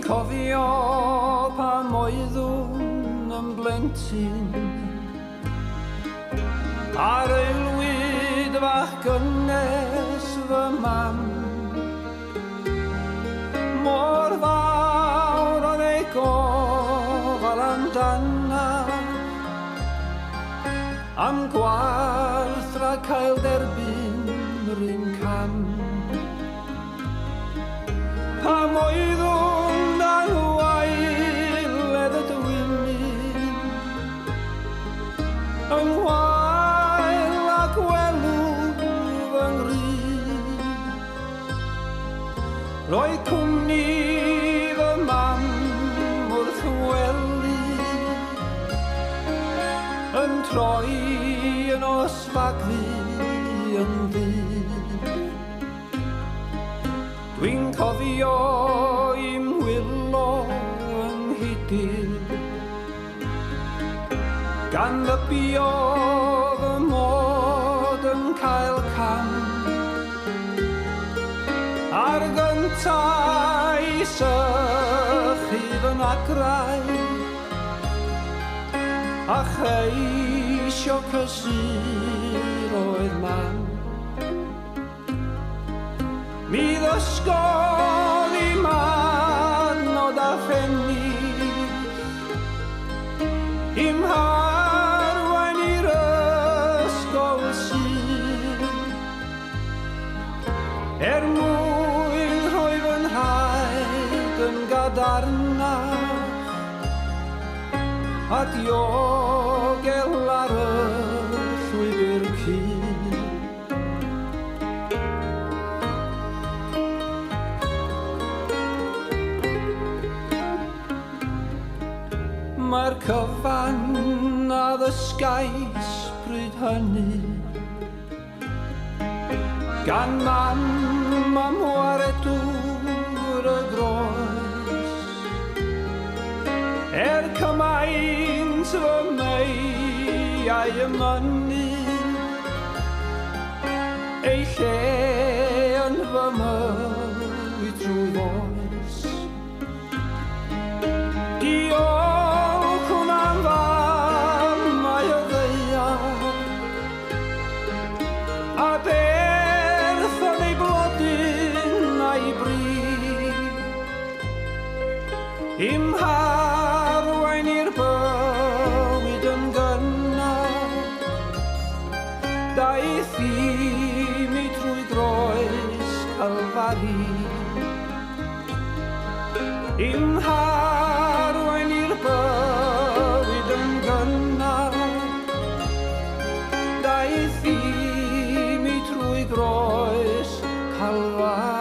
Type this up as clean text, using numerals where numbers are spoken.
cofio pan oeddwn yn blentyn ar aelwyd fach gynnes fy mam. Mor fawr oedd ei gofal amdana am gwarth rhag cael derbyn yr un cam. Pam oeddwn dan waeledd y dwymin yng ngwael a gwelw fy nghryd. Roedd cwmni fy mam wrth wely yn troi yn osfaglu yn ddydd. Dwi'n cofio i'm wylo yng Nghydydd gan ddybio fy mod yn cael cam a'r gynta i sychu fy nagrau a cheisio cysur oedd mam. Mi ddysgodd i manod a phenni i'm harwain i'r ysgol sydd mwyn rhoi fy nhaid yn gadarnach a diogel ar y llwybr cyd. Mae'r cyfan a ddysgais bryd hynny gan mam am waredwr y groes cymaint fy meiau ymynnu ei lle yn fy mywyd trwy foes. Diolch hwnna'n fam mae o ddeiar a berth yn ei blodyn a'i bri i'm harwain i'r bywyd yn gynnar daeth i mi trwy groes Calfari i'm harwain i'r bywyd yn gynnar daeth i mi trwy groes Calfari.